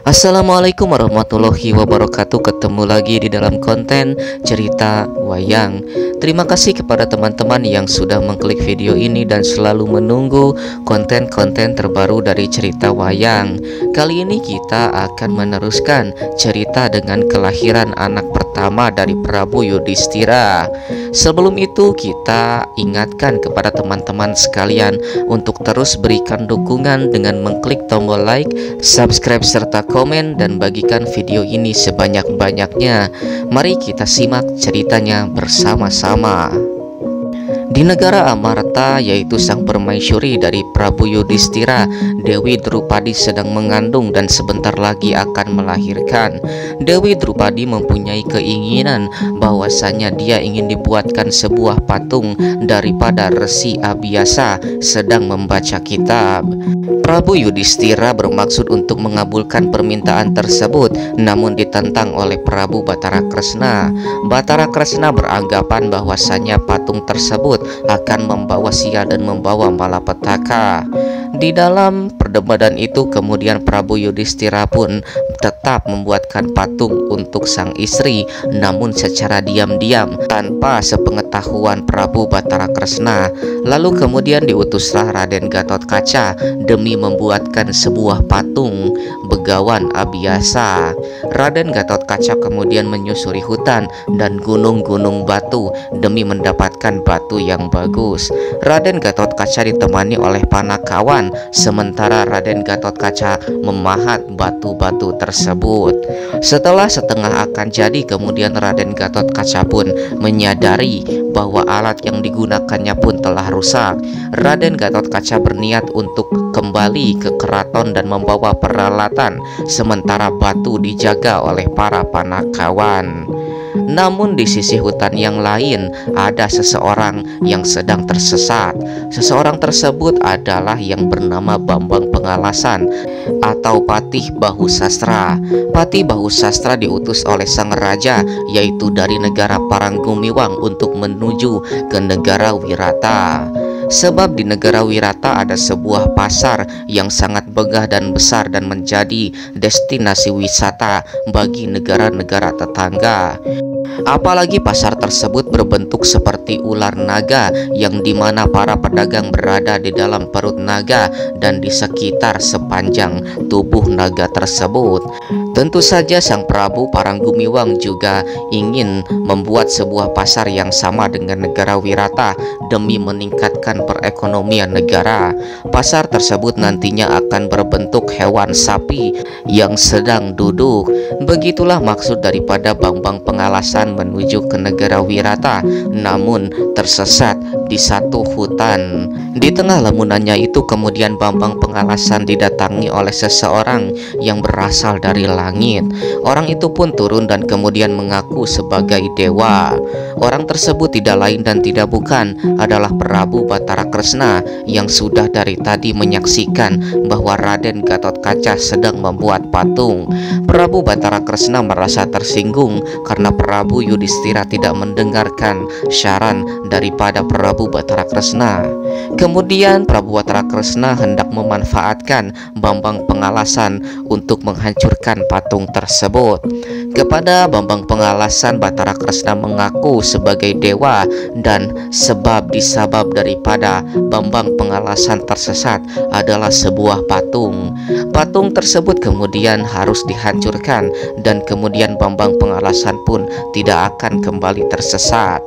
Assalamualaikum warahmatullahi wabarakatuh. Ketemu lagi di dalam konten cerita wayang. Terima kasih kepada teman-teman yang sudah mengklik video ini dan selalu menunggu konten-konten terbaru dari cerita wayang. Kali ini kita akan meneruskan cerita dengan kelahiran anak pertama dari Prabu Yudhistira. Sebelum itu kita ingatkan kepada teman-teman sekalian untuk terus berikan dukungan dengan mengklik tombol like, subscribe serta komen dan bagikan video ini sebanyak-banyaknya. Mari kita simak ceritanya bersama-sama. Di negara Amarta, yaitu sang permaisuri dari Prabu Yudhistira, Dewi Drupadi sedang mengandung dan sebentar lagi akan melahirkan. Dewi Drupadi mempunyai keinginan bahwasanya dia ingin dibuatkan sebuah patung daripada Resi Abhyasa sedang membaca kitab. Prabu Yudhistira bermaksud untuk mengabulkan permintaan tersebut, namun ditentang oleh Prabu Batara Kresna. Batara Kresna beranggapan bahwasanya patung tersebut akan membawa sial dan membawa malapetaka. Di dalam perdebatan itu kemudian Prabu Yudhistira pun tetap membuatkan patung untuk sang istri, namun secara diam-diam tanpa sepengetahuan Prabu Batara Kresna. Lalu kemudian diutuslah Raden Gatotkaca demi membuatkan sebuah patung Begawan Abhyasa. Raden Gatotkaca kemudian menyusuri hutan dan gunung-gunung batu demi mendapatkan batu yang bagus. Raden Gatotkaca ditemani oleh Panakawan, sementara Raden Gatotkaca memahat batu-batu tersebut. Setelah setengah akan jadi, kemudian Raden Gatotkaca pun menyadari bahwa alat yang digunakannya pun telah rusak. Raden Gatotkaca berniat untuk kembali ke keraton dan membawa peralatan, sementara batu dijaga oleh para Panakawan. Namun di sisi hutan yang lain ada seseorang yang sedang tersesat. Seseorang tersebut adalah yang bernama Bambang Pengalasan atau Patih Bahusastra. Patih Bahusastra diutus oleh sang raja, yaitu dari negara Paranggumiwang, untuk menuju ke negara Wirata. Sebab di negara Wirata ada sebuah pasar yang sangat megah dan besar dan menjadi destinasi wisata bagi negara-negara tetangga. Apalagi pasar tersebut berbentuk seperti ular naga, yang dimana para pedagang berada di dalam perut naga dan di sekitar sepanjang tubuh naga tersebut. Tentu saja sang Prabu Paranggumiwang juga ingin membuat sebuah pasar yang sama dengan negara Wirata demi meningkatkan perekonomian negara. Pasar tersebut nantinya akan berbentuk hewan sapi yang sedang duduk. Begitulah maksud daripada Bambang Pengalasan menuju ke negara Wirata, namun tersesat di satu hutan. Di tengah lamunannya itu kemudian Bambang Pengalasan didatangi oleh seseorang yang berasal dari langit. Orang itu pun turun dan kemudian mengaku sebagai dewa. Orang tersebut tidak lain dan tidak bukan adalah Prabu Batara Kresna yang sudah dari tadi menyaksikan bahwa Raden Gatotkaca sedang membuat patung. Prabu Batara Kresna merasa tersinggung karena Prabu Yudhistira tidak mendengarkan saran daripada Prabu Batara Kresna. Kemudian Prabu Batara Kresna hendak memanfaatkan Bambang Pengalasan untuk menghancurkan patung tersebut. Kepada Bambang Pengalasan, Batara Kresna mengaku sebagai dewa, dan sebab disabab daripada Bambang Pengalasan tersesat adalah sebuah patung. Patung tersebut kemudian harus dihancurkan dan kemudian Bambang Pengalasan pun tidak akan kembali tersesat.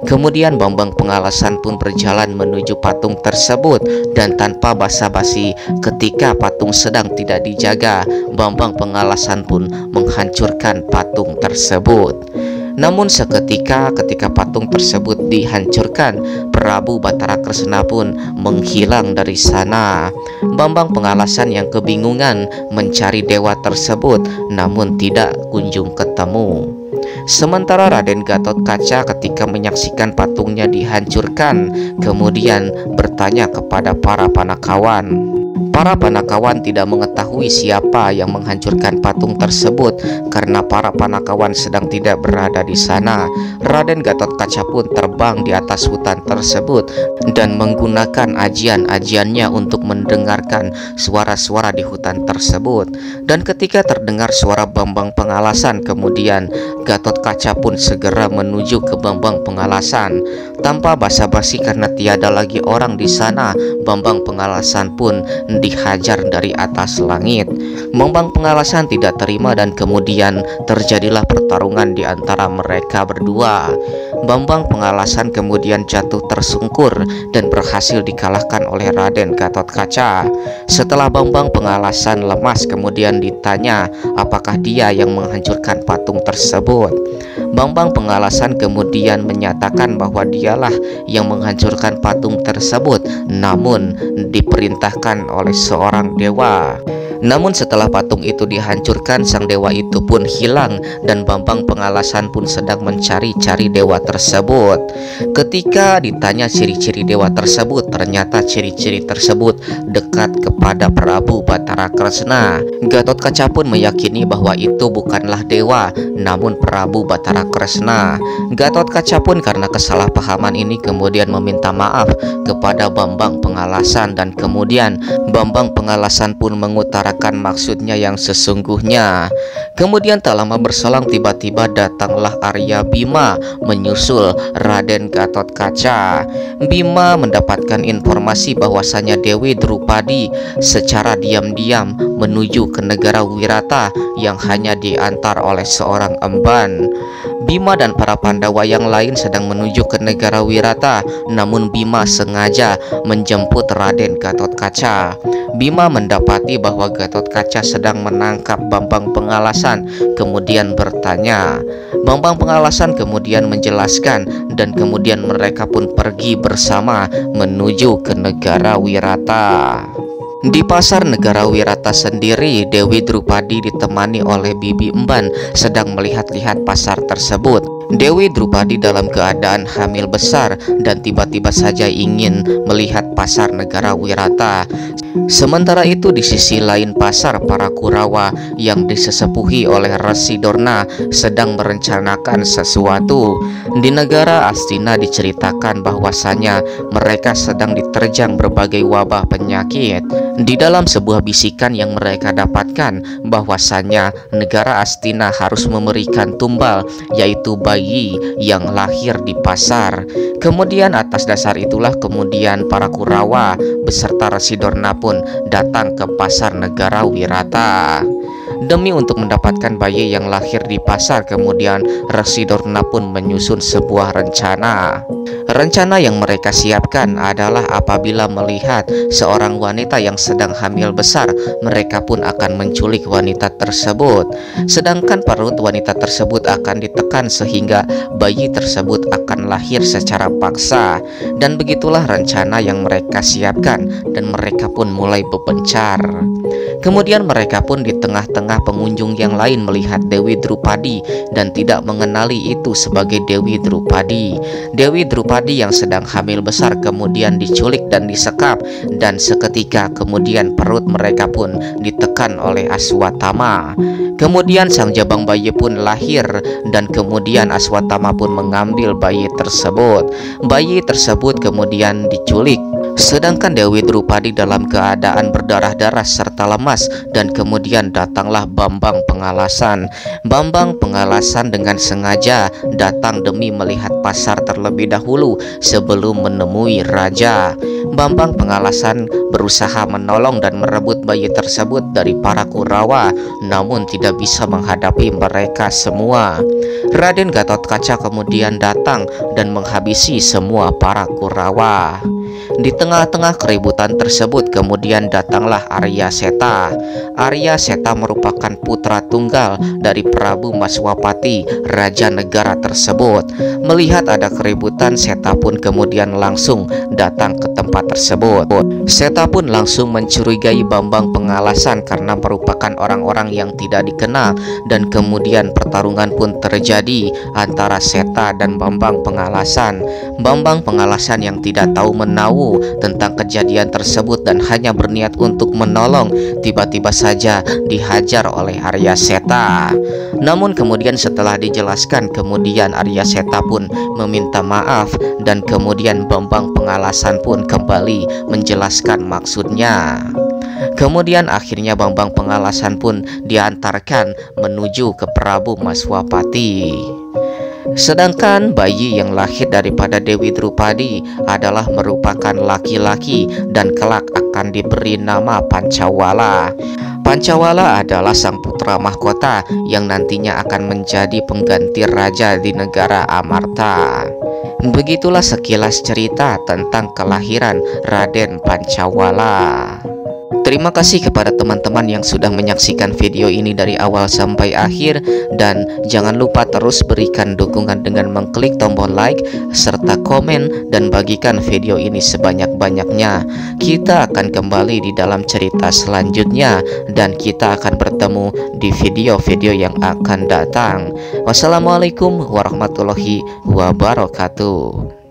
Kemudian Bambang Pengalasan pun berjalan menuju patung tersebut, dan tanpa basa-basi ketika patung sedang tidak dijaga, Bambang Pengalasan pun menghancurkan patung tersebut. Namun seketika ketika patung tersebut dihancurkan, Prabu Batara Kresna pun menghilang dari sana. Bambang Pengalasan yang kebingungan mencari dewa tersebut, namun tidak kunjung ketemu. Sementara Raden Gatotkaca ketika menyaksikan patungnya dihancurkan, kemudian bertanya kepada para Panakawan, Para Panakawan tidak mengetahui siapa yang menghancurkan patung tersebut karena para Panakawan sedang tidak berada di sana. Raden Gatotkaca pun terbang di atas hutan tersebut dan menggunakan ajian-ajiannya untuk mendengarkan suara-suara di hutan tersebut. Dan ketika terdengar suara Bambang Pengalasan, kemudian Gatotkaca pun segera menuju ke Bambang Pengalasan. Tanpa basa-basi karena tiada lagi orang di sana, Bambang Pengalasan pun dihajar dari atas langit. Bambang Pengalasan tidak terima dan kemudian terjadilah pertarungan di antara mereka berdua. Bambang Pengalasan kemudian jatuh tersungkur dan berhasil dikalahkan oleh Raden Gatotkaca. Setelah Bambang Pengalasan lemas, kemudian ditanya apakah dia yang menghancurkan patung tersebut. Bambang Pengalasan kemudian menyatakan bahwa dialah yang menghancurkan patung tersebut, namun diperintahkan oleh seorang dewa. Namun setelah patung itu dihancurkan, sang dewa itu pun hilang dan Bambang Pengalasan pun sedang mencari-cari dewa tersebut. Ketika ditanya ciri-ciri dewa tersebut, ternyata ciri-ciri tersebut dekat kepada Prabu Batara Kresna. Gatotkaca pun meyakini bahwa itu bukanlah dewa, namun Prabu Batara Kresna. Gatotkaca pun karena kesalahpahaman ini kemudian meminta maaf kepada Bambang Pengalasan dan kemudian Bambang Pengalasan pun mengutarakan maksudnya yang sesungguhnya. Kemudian tak lama berselang tiba-tiba datanglah Arya Bima menyusul Raden Gatotkaca. Bima mendapatkan informasi bahwasanya Dewi Drupadi secara diam-diam menuju ke negara Wirata yang hanya diantar oleh seorang emban. Bima dan para Pandawa yang lain sedang menuju ke negara Wirata, namun Bima sengaja menjemput Raden Gatotkaca. Bima mendapati bahwa Gatotkaca sedang menangkap Bambang Pengalasan, kemudian bertanya. Bambang Pengalasan kemudian menjelaskan dan kemudian mereka pun pergi bersama menuju ke negara Wirata. Di pasar negara Wirata sendiri, Dewi Drupadi ditemani oleh Bibi Emban sedang melihat-lihat pasar tersebut. Dewi Drupadi dalam keadaan hamil besar dan tiba-tiba saja ingin melihat pasar negara Wirata. Sementara itu di sisi lain pasar para Kurawa yang disesepuhi oleh Resi Dorna sedang merencanakan sesuatu. Di negara Astina diceritakan bahwasanya mereka sedang diterjang berbagai wabah penyakit. Di dalam sebuah bisikan yang mereka dapatkan bahwasanya negara Astina harus memberikan tumbal, yaitu bayi yang lahir di pasar. Kemudian atas dasar itulah kemudian para Kurawa beserta Resi Dorna pun datang ke pasar negara Wirata. Demi untuk mendapatkan bayi yang lahir di pasar, kemudian Resi Dorna pun menyusun sebuah rencana. Rencana yang mereka siapkan adalah apabila melihat seorang wanita yang sedang hamil besar, mereka pun akan menculik wanita tersebut. Sedangkan perut wanita tersebut akan ditekan sehingga bayi tersebut akan lahir secara paksa. Dan begitulah rencana yang mereka siapkan dan mereka pun mulai berpencar. Kemudian mereka pun di tengah-tengah pengunjung yang lain melihat Dewi Drupadi dan tidak mengenali itu sebagai Dewi Drupadi. Dewi Drupadi yang sedang hamil besar kemudian diculik dan disekap, dan seketika kemudian perut mereka pun ditekan oleh Aswatama. Kemudian sang jabang bayi pun lahir dan kemudian Aswatama pun mengambil bayi tersebut. Bayi tersebut kemudian diculik. Sedangkan Dewi Drupadi dalam keadaan berdarah-darah serta lemas, dan kemudian datanglah Bambang Pengalasan. Bambang Pengalasan dengan sengaja datang demi melihat pasar terlebih dahulu sebelum menemui raja. Bambang Pengalasan berusaha menolong dan merebut bayi tersebut dari para Kurawa, namun tidak bisa menghadapi mereka semua. Raden Gatotkaca kemudian datang dan menghabisi semua para Kurawa. Di tengah-tengah keributan tersebut kemudian datanglah Arya Seta. Arya Seta merupakan putra tunggal dari Prabu Maswapati, raja negara tersebut. Melihat ada keributan, Seta pun kemudian langsung datang ke tempat tersebut. Seta pun langsung mencurigai Bambang Pengalasan karena merupakan orang-orang yang tidak dikenal, dan kemudian pertarungan pun terjadi antara Seta dan Bambang Pengalasan. Bambang Pengalasan yang tidak tahu menahu tahu tentang kejadian tersebut dan hanya berniat untuk menolong, tiba-tiba saja dihajar oleh Arya Seta. Namun kemudian setelah dijelaskan, kemudian Arya Seta pun meminta maaf dan kemudian Bambang Pengalasan pun kembali menjelaskan maksudnya. Kemudian akhirnya Bambang Pengalasan pun diantarkan menuju ke Prabu Maswapati. Sedangkan bayi yang lahir daripada Dewi Drupadi adalah merupakan laki-laki dan kelak akan diberi nama Pancawala. Pancawala adalah sang putra mahkota yang nantinya akan menjadi pengganti raja di negara Amarta. Begitulah sekilas cerita tentang kelahiran Raden Pancawala. Terima kasih kepada teman-teman yang sudah menyaksikan video ini dari awal sampai akhir, dan jangan lupa terus berikan dukungan dengan mengklik tombol like serta komen dan bagikan video ini sebanyak-banyaknya. Kita akan kembali di dalam cerita selanjutnya dan kita akan bertemu di video-video yang akan datang. Wassalamualaikum warahmatullahi wabarakatuh.